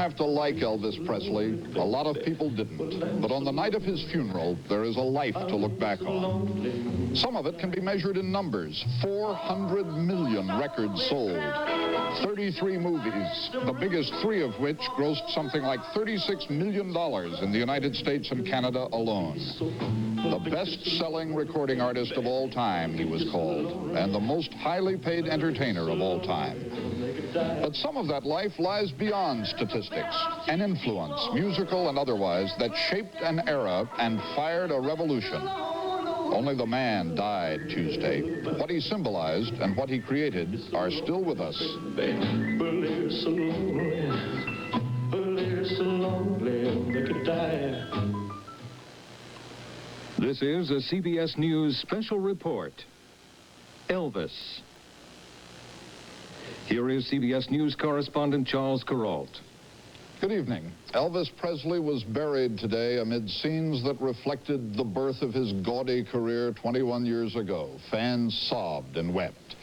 have to like Elvis Presley. A lot of people didn't. But on the night of his funeral, there is a life to look back on. Some of it can be measured in numbers. 400 million records sold. 33 movies, the biggest 3 of which grossed something like $36 million in the United States and Canada alone. The best-selling recording artist of all time, he was called, and the most highly paid entertainer of all time. But some of that life lies beyond statistics, an influence, musical and otherwise, that shaped an era and fired a revolution. Only the man died Tuesday. What he symbolized and what he created are still with us. This is a CBS News special report. Elvis. Here is CBS News correspondent Charles Kuralt. Good evening. Elvis Presley was buried today amid scenes that reflected the birth of his gaudy career 21 years ago. Fans sobbed and wept.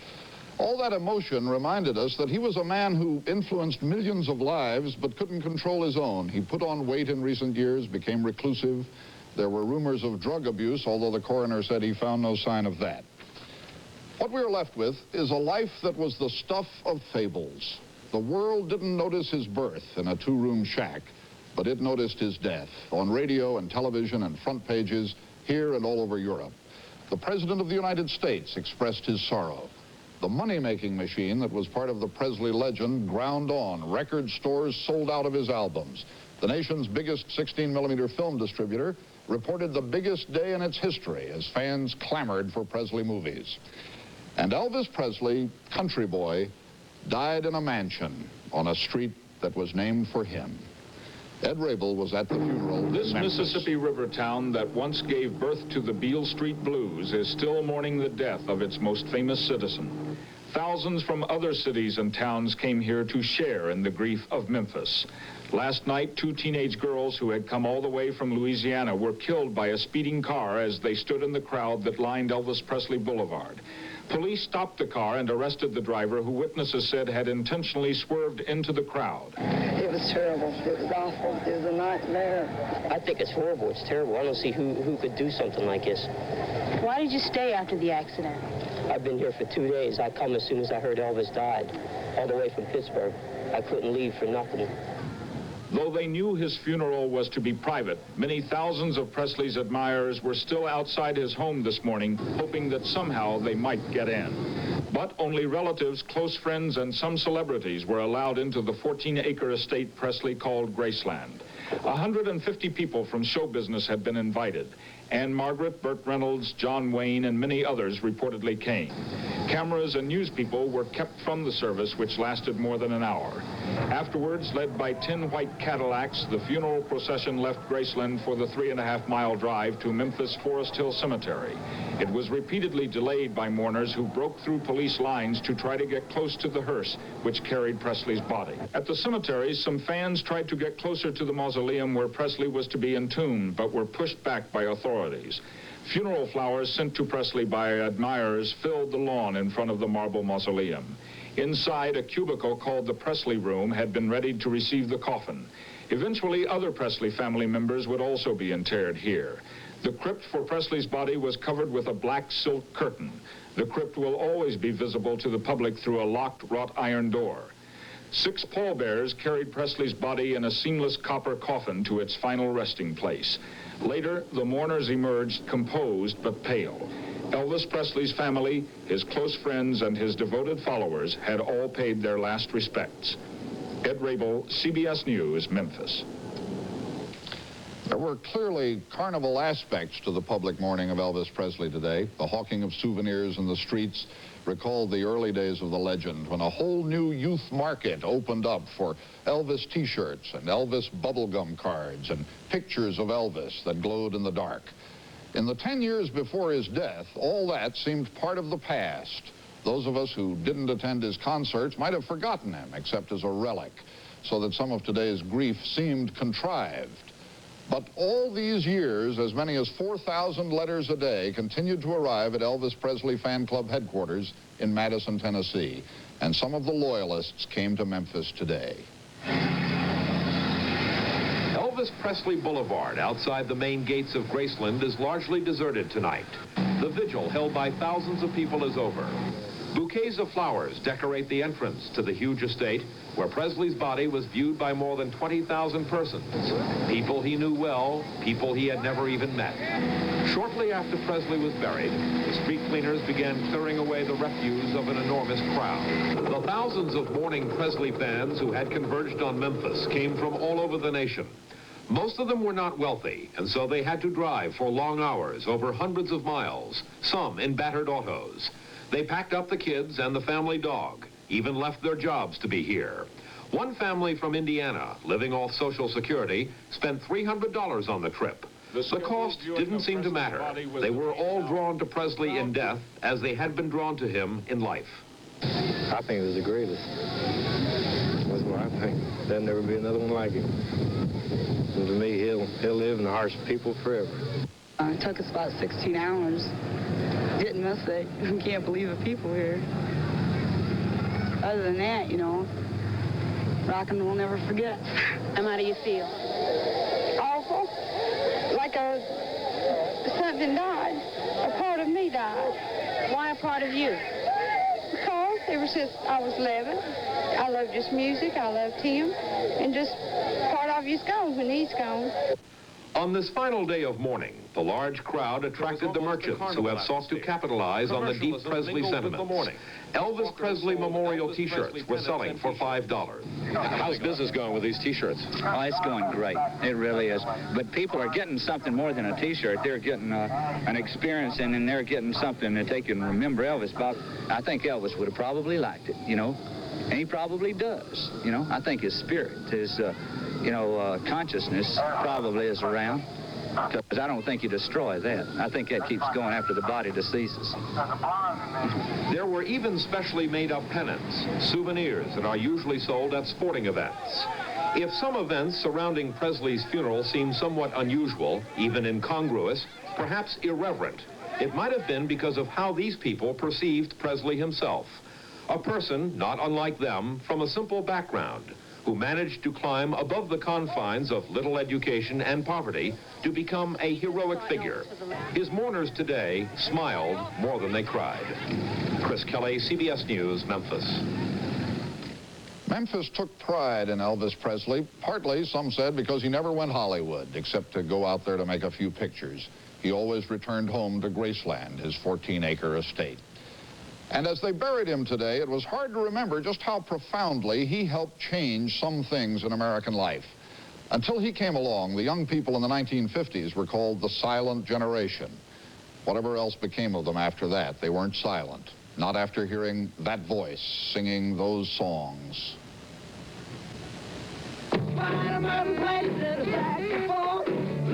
All that emotion reminded us that he was a man who influenced millions of lives but couldn't control his own. He put on weight in recent years, became reclusive. There were rumors of drug abuse, although the coroner said he found no sign of that. What we're left with is a life that was the stuff of fables. The world didn't notice his birth in a 2-room shack, but it noticed his death on radio and television and front pages here and all over Europe. The President of the United States expressed his sorrow. The money-making machine that was part of the Presley legend ground on. Record stores sold out of his albums. The nation's biggest 16-millimeter film distributor reported the biggest day in its history as fans clamored for Presley movies. And Elvis Presley, country boy, died in a mansion on a street that was named for him. Ed Rabel was at the funeral. This Mississippi River town that once gave birth to the Beale Street Blues is still mourning the death of its most famous citizen. Thousands from other cities and towns came here to share in the grief of Memphis. Last night, 2 teenage girls who had come all the way from Louisiana were killed by a speeding car as they stood in the crowd that lined Elvis Presley Boulevard. Police stopped the car and arrested the driver, who witnesses said had intentionally swerved into the crowd. It was terrible. It was awful. It was a nightmare. I think it's horrible. It's terrible. I don't see who could do something like this. Why did you stay after the accident? I've been here for 2 days. I come as soon as I heard Elvis died, all the way from Pittsburgh. I couldn't leave for nothing. Though they knew his funeral was to be private, many thousands of Presley's admirers were still outside his home this morning, hoping that somehow they might get in. But only relatives, close friends, and some celebrities were allowed into the 14-acre estate Presley called Graceland. 150 people from show business had been invited. Anne Margaret, Burt Reynolds, John Wayne, and many others reportedly came. Cameras and news people were kept from the service, which lasted more than an hour. Afterwards, led by 10 white Cadillacs, the funeral procession left Graceland for the 3.5-mile drive to Memphis Forest Hill Cemetery. It was repeatedly delayed by mourners who broke through police lines to try to get close to the hearse, which carried Presley's body. At the cemetery, some fans tried to get closer to the mausoleum where Presley was to be entombed, but were pushed back by authorities. Funeral flowers sent to Presley by admirers filled the lawn in front of the marble mausoleum. Inside, a cubicle called the Presley Room had been readied to receive the coffin. Eventually, other Presley family members would also be interred here. The crypt for Presley's body was covered with a black silk curtain. The crypt will always be visible to the public through a locked wrought iron door. 6 pallbearers carried Presley's body in a seamless copper coffin to its final resting place. Later, the mourners emerged composed but pale. Elvis Presley's family, his close friends, and his devoted followers had all paid their last respects. Ed Rabel, CBS News, Memphis. There were clearly carnival aspects to the public mourning of Elvis Presley today. The hawking of souvenirs in the streets recalled the early days of the legend, when a whole new youth market opened up for Elvis t-shirts and Elvis bubblegum cards and pictures of Elvis that glowed in the dark. In the 10 years before his death, all that seemed part of the past. Those of us who didn't attend his concerts might have forgotten him, except as a relic, so that some of today's grief seemed contrived. But all these years, as many as 4,000 letters a day continued to arrive at Elvis Presley Fan Club headquarters in Madison, Tennessee. And some of the loyalists came to Memphis today. Elvis Presley Boulevard outside the main gates of Graceland is largely deserted tonight. The vigil held by thousands of people is over. Bouquets of flowers decorate the entrance to the huge estate where Presley's body was viewed by more than 20,000 persons. People he knew well, people he had never even met. Shortly after Presley was buried, the street cleaners began clearing away the refuse of an enormous crowd. The thousands of mourning Presley fans who had converged on Memphis came from all over the nation. Most of them were not wealthy, and so they had to drive for long hours over hundreds of miles, some in battered autos. They packed up the kids and the family dog, even left their jobs to be here. One family from Indiana, living off Social Security, spent $300 on the trip. The cost didn't seem to matter. They were all drawn to Presley in death as they had been drawn to him in life. I think it was the greatest. That's what I think. There'll never be another one like him. And to me, he'll live in the hearts of people forever. It took us about 16 hours. Didn't miss it. Can't believe the people here. Other than that, you know, rock and roll never forget. And how do you feel? Awful. Like something died. A part of me died. Why a part of you? Because ever since I was 11, I loved just music, I loved him, and just part of you's gone when he's gone. On this final day of mourning, the large crowd attracted the merchants who have sought to capitalize on the deep Presley sentiments. Elvis Presley memorial T-shirts were selling for $5. How's business going with these T-shirts? Oh, it's going great. It really is. But people are getting something more than a T-shirt. They're getting an experience, and then they're getting something that they can remember Elvis about. I think Elvis would have probably liked it, you know, and he probably does, you know. I think his spirit, his, consciousness probably is around, because I don't think you destroy that. I think that keeps going after the body deceases. There were even specially made-up pennants, souvenirs that are usually sold at sporting events. If some events surrounding Presley's funeral seem somewhat unusual, even incongruous, perhaps irreverent, it might have been because of how these people perceived Presley himself. A person not unlike them, from a simple background, who managed to climb above the confines of little education and poverty to become a heroic figure. His mourners today smiled more than they cried. Chris Kelly, CBS News, Memphis. Memphis took pride in Elvis Presley, partly, some said, because he never went Hollywood, except to go out there to make a few pictures. He always returned home to Graceland, his 14-acre estate. And as they buried him today, it was hard to remember just how profoundly he helped change some things in American life. Until he came along, the young people in the 1950s were called the silent generation. Whatever else became of them after that, they weren't silent. Not after hearing that voice singing those songs. Spider-Man plays in a saxophone.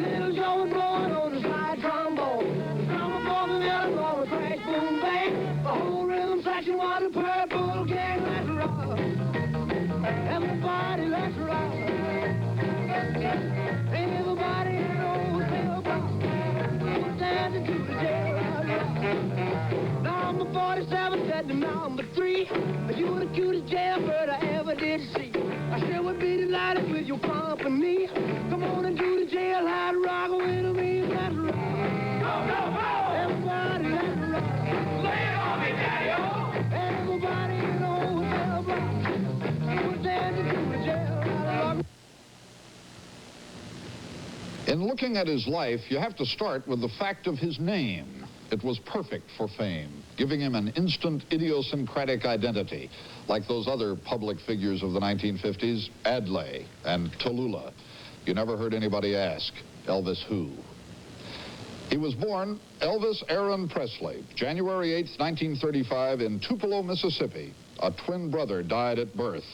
Little Joe was born on the slide trombone. Drummer for the middle on a crash, boom, bang. The whole rhythm section was a purple gang. Let's rock. Everybody, let's rock. Everybody in old cell block was dancing to the jail. Number 47 said to number 3, you were the cutest jailbird I ever did see. I sure would be delighted with your company. Come on and do the jailhouse rock with me. Let's rock. Go, go, go! Everybody, let's rock. Lay it on me, Daddy-O! Everybody in old cell block was dancing to the jailhouse. In looking at his life, you have to start with the fact of his name. It was perfect for fame, giving him an instant idiosyncratic identity, like those other public figures of the 1950s, Adlai and Tallulah. You never heard anybody ask, Elvis who? He was born Elvis Aaron Presley, January 8, 1935, in Tupelo, Mississippi. A twin brother died at birth.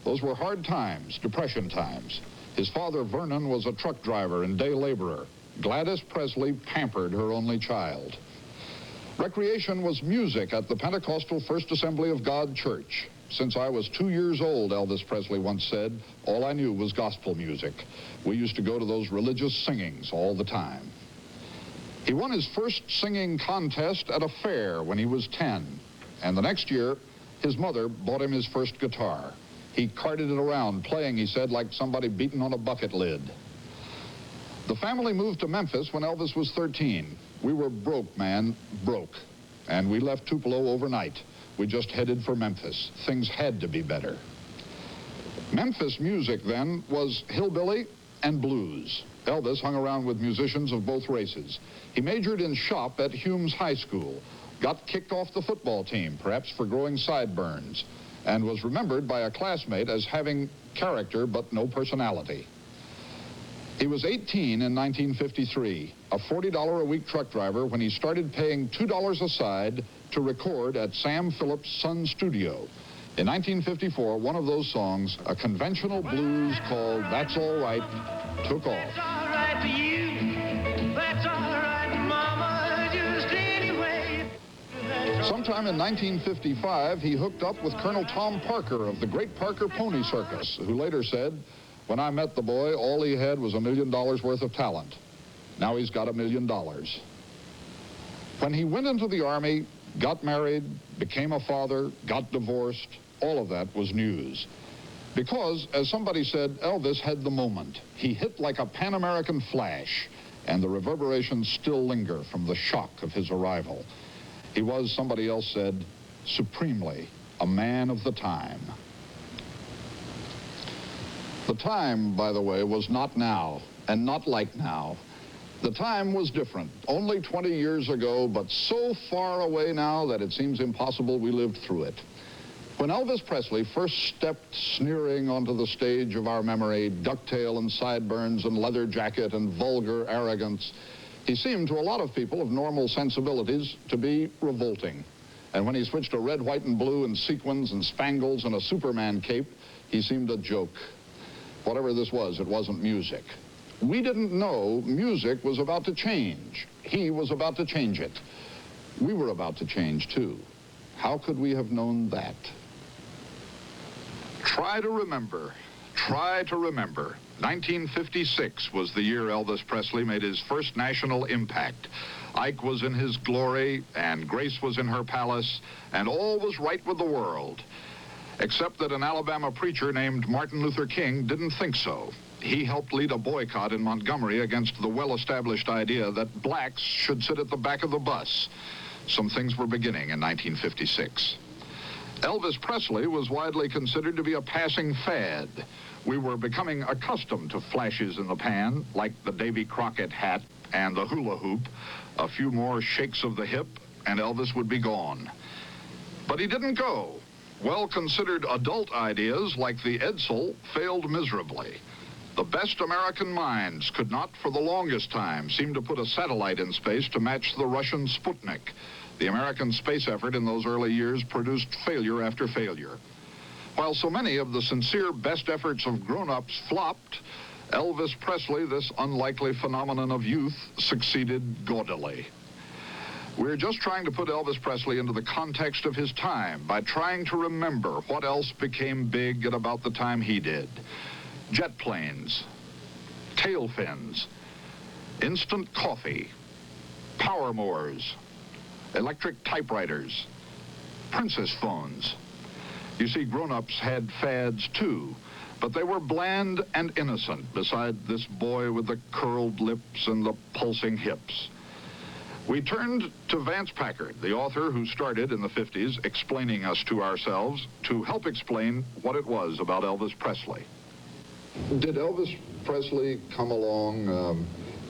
Those were hard times, Depression times. His father, Vernon, was a truck driver and day laborer. Gladys Presley pampered her only child. Recreation was music at the Pentecostal First Assembly of God Church. Since I was 2 years old, Elvis Presley once said, all I knew was gospel music. We used to go to those religious singings all the time. He won his first singing contest at a fair when he was 10. And the next year, his mother bought him his first guitar. He carted it around, playing, he said, like somebody beating on a bucket lid. The family moved to Memphis when Elvis was 13. We were broke, man, broke. And we left Tupelo overnight. We just headed for Memphis. Things had to be better. Memphis music then was hillbilly and blues. Elvis hung around with musicians of both races. He majored in shop at Humes High School, got kicked off the football team, perhaps for growing sideburns, and was remembered by a classmate as having character but no personality. He was 18 in 1953, a $40 a week truck driver when he started paying $2 a side to record at Sam Phillips' Sun Studio. In 1954, one of those songs, a conventional blues called That's All Right, took off. That's all right to you. That's all right, Mama, just anyway. Sometime in 1955, he hooked up with Colonel Tom Parker of the Great Parker Pony Circus, who later said, "When I met the boy, all he had was $1 million worth of talent. Now he's got $1 million." When he went into the Army, got married, became a father, got divorced, all of that was news. Because, as somebody said, Elvis had the moment. He hit like a Pan-American flash, and the reverberations still linger from the shock of his arrival. He was, somebody else said, supremely a man of the time. The time, by the way, was not now, and not like now. The time was different, only 20 years ago, but so far away now that it seems impossible we lived through it. When Elvis Presley first stepped sneering onto the stage of our memory, ducktail and sideburns and leather jacket and vulgar arrogance, he seemed to a lot of people of normal sensibilities to be revolting. And when he switched to red, white, and blue and sequins and spangles and a Superman cape, he seemed a joke. Whatever this was, it wasn't music. We didn't know music was about to change. He was about to change it. We were about to change, too. How could we have known that? Try to remember. Try to remember. 1956 was the year Elvis Presley made his first national impact. Ike was in his glory, and Grace was in her palace, and all was right with the world. Except that an Alabama preacher named Martin Luther King didn't think so. He helped lead a boycott in Montgomery against the well-established idea that blacks should sit at the back of the bus. Some things were beginning in 1956. Elvis Presley was widely considered to be a passing fad. We were becoming accustomed to flashes in the pan, like the Davy Crockett hat and the hula hoop. A few more shakes of the hip, and Elvis would be gone. But he didn't go. Well-considered adult ideas like the Edsel failed miserably. The best American minds could not, for the longest time, seem to put a satellite in space to match the Russian Sputnik. The American space effort in those early years produced failure after failure. While so many of the sincere best efforts of grown-ups flopped, Elvis Presley, this unlikely phenomenon of youth, succeeded gaudily. We're just trying to put Elvis Presley into the context of his time by trying to remember what else became big at about the time he did. Jet planes, tail fins, instant coffee, power moors, electric typewriters, princess phones. You see, grown-ups had fads too, but they were bland and innocent beside this boy with the curled lips and the pulsing hips. We turned to Vance Packard, the author who started in the 50s explaining us to ourselves, to help explain what it was about Elvis Presley. Did Elvis Presley come along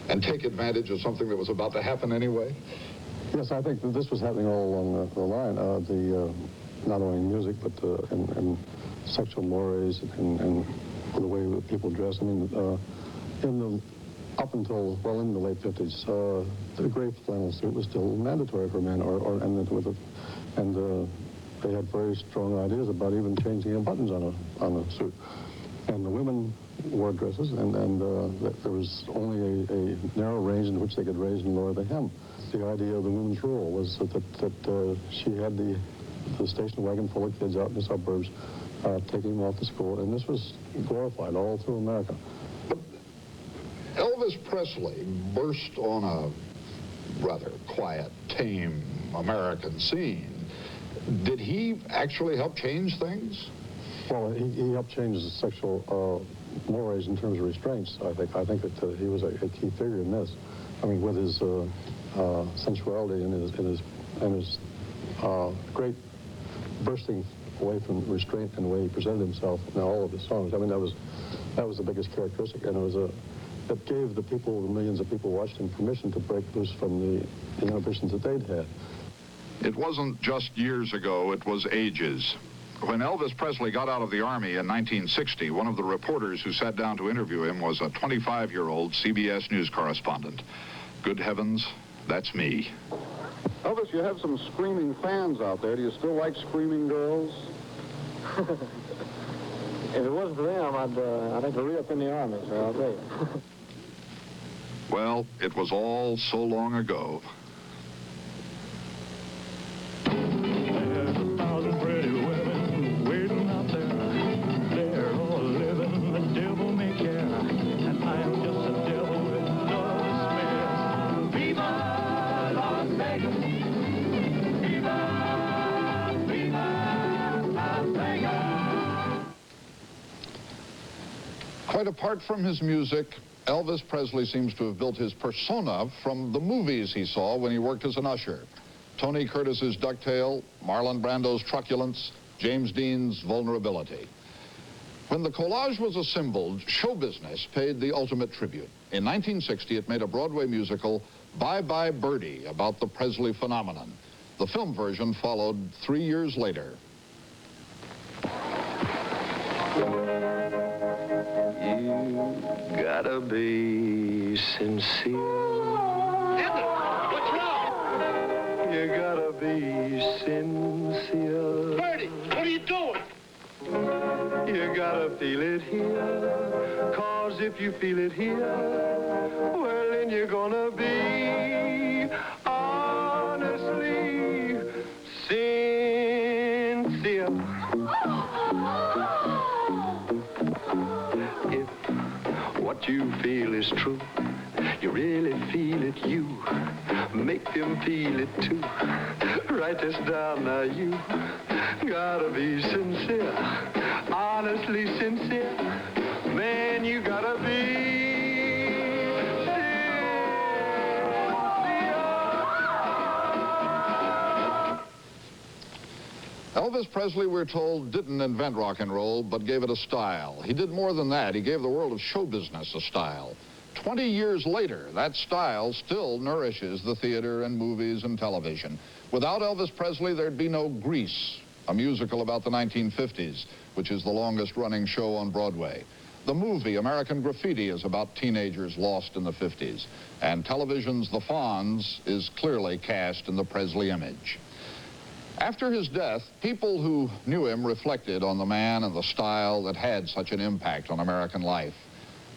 and take advantage of something that was about to happen anyway? Yes, I think that this was happening all along the line. Not only in music, but in sexual mores and the way that people dress. I mean, up until well in the late 50s, the gray flannel suit was still mandatory for men, and they had very strong ideas about even changing the buttons on a suit. And the women wore dresses, and there was only a narrow range in which they could raise and lower the hem. The idea of the women's rule was that she had the station wagon full of kids out in the suburbs, taking them off to school, and this was glorified all through America. But Elvis Presley burst on a rather quiet, tame American scene. Did he actually help change things? Well, he helped change the sexual mores in terms of restraints. I think that he was a key figure in this. I mean, with his sensuality and his great bursting away from restraint and the way he presented himself in all of his songs. I mean, that was the biggest characteristic, and it gave the millions of people watching him permission to break loose from the inhibitions that they'd had. It wasn't just years ago, it was ages. When Elvis Presley got out of the Army in 1960, one of the reporters who sat down to interview him was a 25-year-old CBS news correspondent. Good heavens, that's me. Elvis, you have some screaming fans out there. Do you still like screaming girls? If it wasn't for them, I'd have to re-up in the Army, so I'll tell you. Well, it was all so long ago. There's 1,000 pretty women waiting out there. They're all living, the devil may care. And I am just a devil with no spares. Viva Las Vegas! Viva, viva Las Vegas! Quite apart from his music, Elvis Presley seems to have built his persona from the movies he saw when he worked as an usher. Tony Curtis's ducktail, Marlon Brando's truculence, James Dean's vulnerability. When the collage was assembled, show business paid the ultimate tribute. In 1960, it made a Broadway musical, Bye Bye Birdie, about the Presley phenomenon. The film version followed 3 years later. You gotta be sincere. What's wrong? You gotta be sincere. Bertie, what are you doing? You gotta feel it here. 'Cause if you feel it here, well, then you're gonna be honestly sincere. If what you feel is true, you really feel it, you make them feel it too. Write this down now, you gotta be sincere, honestly sincere. Man, you gotta be Elvis Presley, we're told, didn't invent rock and roll, but gave it a style. He did more than that. He gave the world of show business a style. 20 years later, that style still nourishes the theater and movies and television. Without Elvis Presley, there'd be no Grease, a musical about the 1950s, which is the longest-running show on Broadway. The movie American Graffiti is about teenagers lost in the 50s. And television's The Fonz is clearly cast in the Presley image. After his death, people who knew him reflected on the man and the style that had such an impact on American life.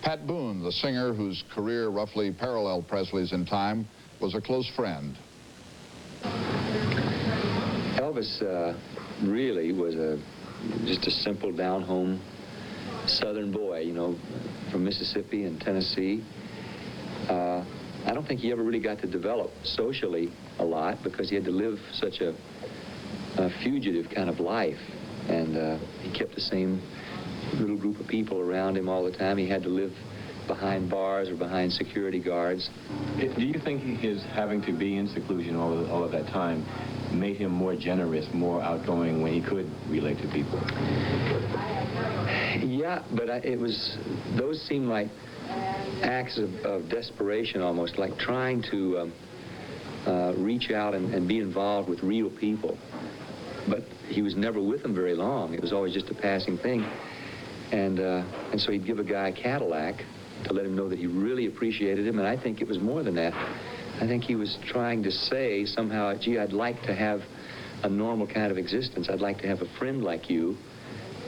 Pat Boone, the singer whose career roughly paralleled Presley's in time, was a close friend. Elvis really was just a simple, down-home Southern boy, you know, from Mississippi and Tennessee. I don't think he ever really got to develop socially a lot because he had to live such a fugitive kind of life, and he kept the same little group of people around him all the time. He had to live behind bars or behind security guards. Do you think his having to be in seclusion all of that time made him more generous, more outgoing when he could relate to people? Yeah, but those seemed like acts of desperation almost, like trying to reach out and be involved with real people. But he was never with them very long. It was always just a passing thing. And so he'd give a guy a Cadillac to let him know that he really appreciated him, and I think it was more than that. I think he was trying to say somehow, gee, I'd like to have a normal kind of existence. I'd like to have a friend like you.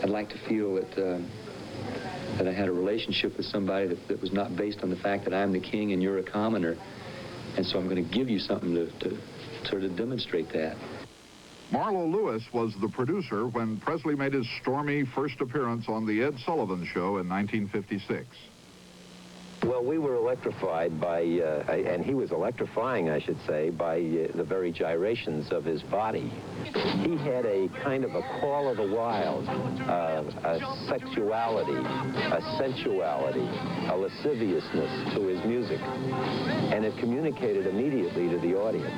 I'd like to feel that I had a relationship with somebody that was not based on the fact that I'm the king and you're a commoner. And so I'm going to give you something to sort of demonstrate that. Marlo Lewis was the producer when Presley made his stormy first appearance on The Ed Sullivan Show in 1956. Well, we were electrified by, and he was electrifying, I should say, by the very gyrations of his body. He had a kind of a call of the wild, a sexuality, a sensuality, a lasciviousness to his music, and it communicated immediately to the audience.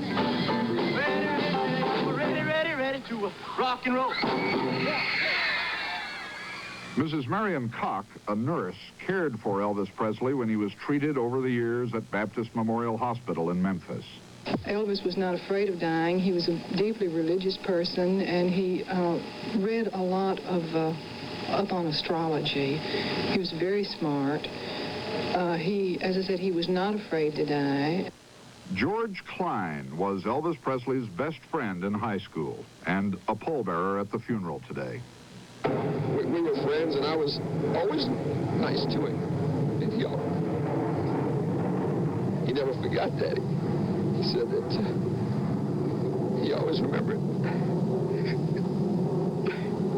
Ready to rock and roll. Mrs. Marion Koch, a nurse, cared for Elvis Presley when he was treated over the years at Baptist Memorial Hospital in Memphis. Elvis was not afraid of dying. He was a deeply religious person, and he read a lot of up on astrology. He was very smart. As I said, he was not afraid to die. George Klein was Elvis Presley's best friend in high school and a pallbearer at the funeral today. We were friends, and I was always nice to him. And he never forgot that. He said that he always remembered.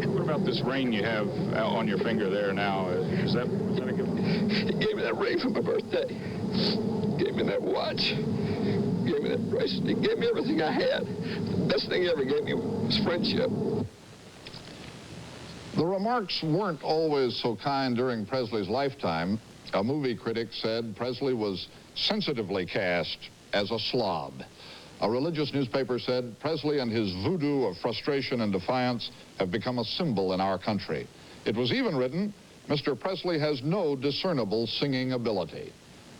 What about this ring you have on your finger there now? Is that a gift? He gave me that ring for my birthday. He gave me that watch. He gave me that bracelet. He gave me everything I had. The best thing he ever gave me was friendship. The remarks weren't always so kind during Presley's lifetime. A movie critic said Presley was sensitively cast as a slob. A religious newspaper said Presley and his voodoo of frustration and defiance have become a symbol in our country. It was even written, Mr. Presley has no discernible singing ability.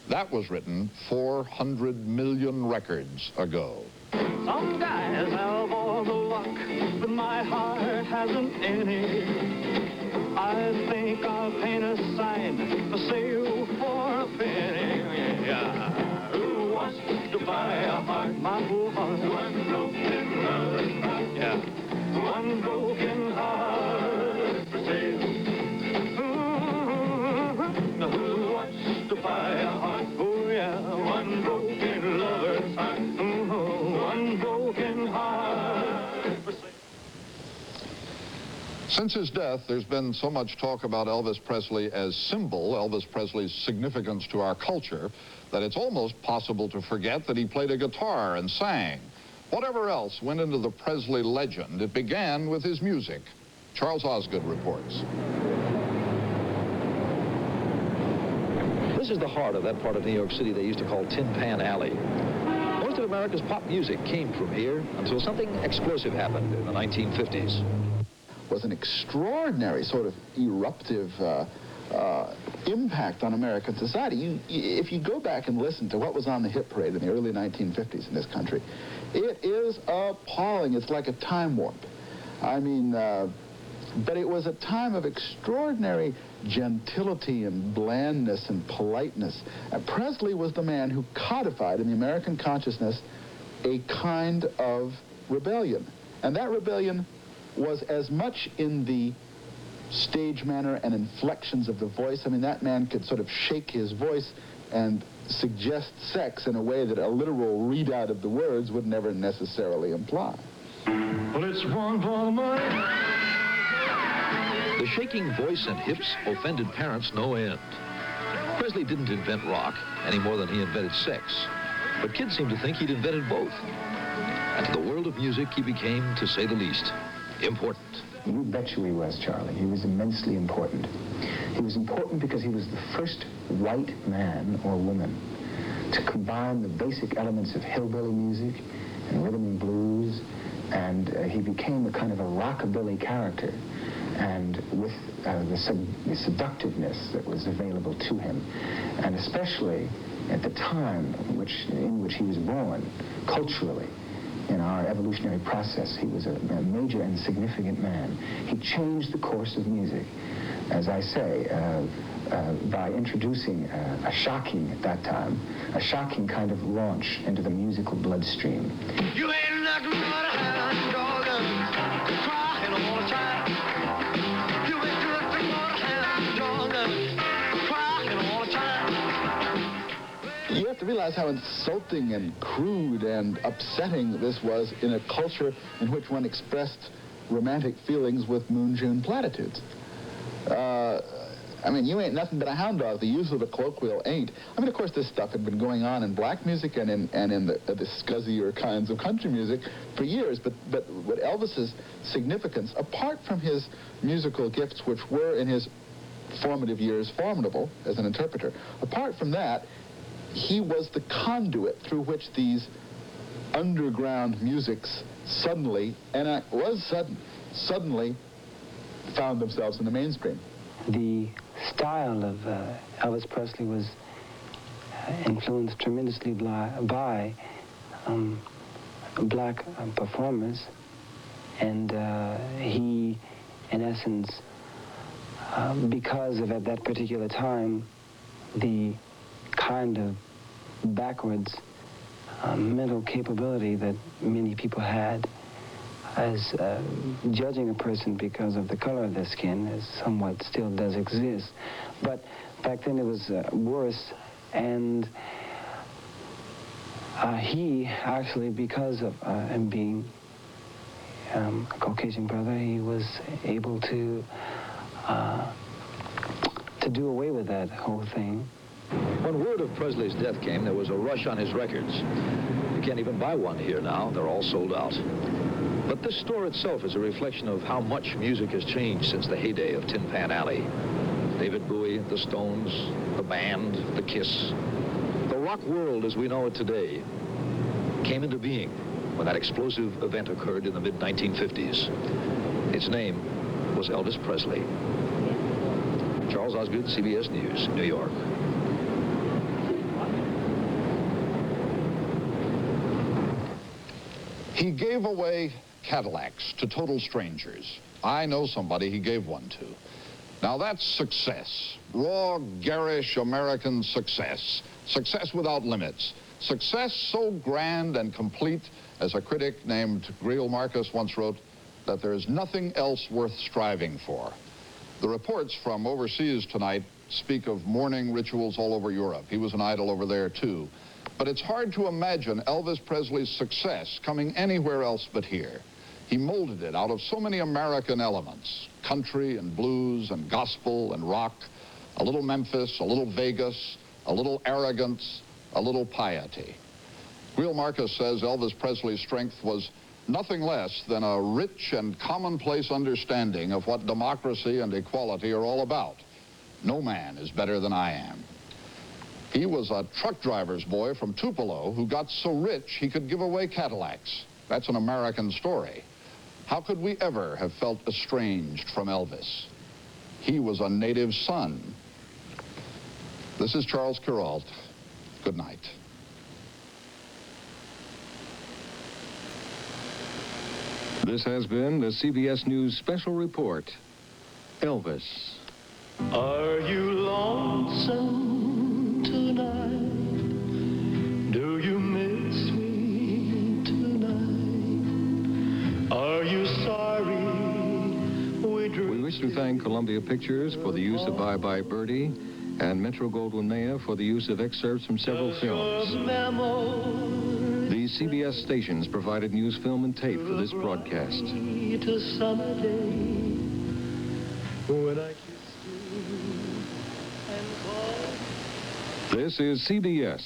That was written 400 million records ago. Some guys have all the luck, but my heart hasn't any. I think I'll paint a sign for sale for a penny. Yeah. Who wants to buy a heart, my poor heart? One broken heart. Yeah. One broken heart for sale. Who wants to buy a heart? Oh yeah, one broken lover's heart. One broken heart for sale. Since his death, there's been so much talk about Elvis Presley as symbol, Elvis Presley's significance to our culture, that it's almost possible to forget that he played a guitar and sang. Whatever else went into the Presley legend, it began with his music. Charles Osgood reports. This is the heart of that part of New York City they used to call Tin Pan Alley. Most of America's pop music came from here until something explosive happened in the 1950s. Was an extraordinary sort of eruptive impact on American society. If you go back and listen to what was on the hit parade in the early 1950s in this country, it is appalling. It's like a time warp. I mean, but it was a time of extraordinary gentility and blandness and politeness. Presley was the man who codified in the American consciousness a kind of rebellion. And that rebellion was as much in the stage manner and inflections of the voice. I mean, that man could sort of shake his voice and suggest sex in a way that a literal readout of the words would never necessarily imply. Well, it's one for the money. The shaking voice and hips offended parents no end. Presley didn't invent rock any more than he invented sex, but kids seemed to think he'd invented both. And to the world of music, he became, to say the least, important. You bet you he was, Charlie. He was immensely important. He was important because he was the first white man or woman to combine the basic elements of hillbilly music and rhythm and blues, and he became a kind of a rockabilly character, and with the seductiveness that was available to him, and especially at the time in which he was born, culturally, in our evolutionary process, he was a major and significant man. He changed the course of music, as I say, by introducing a shocking, at that time, a shocking kind of launch into the musical bloodstream. You ain't nothing but a hound dog, crying all the time. You ain't nothing but a hound dog, crying all the time. You have to realize how insulting and crude and upsetting this was in a culture in which one expressed romantic feelings with moon June platitudes. I mean, you ain't nothing but a hound dog. The use of the colloquial ain't. I mean, of course, this stuff had been going on in black music and in the scuzzier kinds of country music for years. But what Elvis's significance, apart from his musical gifts, which were in his formative years formidable as an interpreter, apart from that, he was the conduit through which these underground musics suddenly, and it was sudden, suddenly found themselves in the mainstream. The style of Elvis Presley was influenced tremendously by black performers, and he, in essence, because of at that particular time the kind of backwards mental capability that many people had, as judging a person because of the color of their skin, as somewhat still does exist. But back then it was worse, and he actually, because of him being a Caucasian brother, he was able to do away with that whole thing. When word of Presley's death came, there was a rush on his records. You can't even buy one here now. They're all sold out. But this store itself is a reflection of how much music has changed since the heyday of Tin Pan Alley. David Bowie, the Stones, the Band, the Kiss. The rock world as we know it today came into being when that explosive event occurred in the mid-1950s. Its name was Elvis Presley. Charles Osgood, CBS News, New York. He gave away Cadillacs to total strangers. I know somebody he gave one to. Now that's success. Raw, garish American success. Success without limits. Success so grand and complete, as a critic named Greil Marcus once wrote, that there is nothing else worth striving for. The reports from overseas tonight speak of mourning rituals all over Europe. He was an idol over there too. But it's hard to imagine Elvis Presley's success coming anywhere else but here. He molded it out of so many American elements, country and blues and gospel and rock, a little Memphis, a little Vegas, a little arrogance, a little piety. Greil Marcus says Elvis Presley's strength was nothing less than a rich and commonplace understanding of what democracy and equality are all about. No man is better than I am. He was a truck driver's boy from Tupelo who got so rich he could give away Cadillacs. That's an American story. How could we ever have felt estranged from Elvis? He was a native son. This is Charles Kuralt. Good night. This has been the CBS News Special Report. Elvis. Are you lonesome tonight? Do you miss me tonight? Are you sorry we wish to thank Columbia Pictures for the use of Bye Bye Birdie and Metro-Goldwyn-Mayer for the use of excerpts from several films. These CBS stations provided news, film, and tape for this broadcast. This is CBS.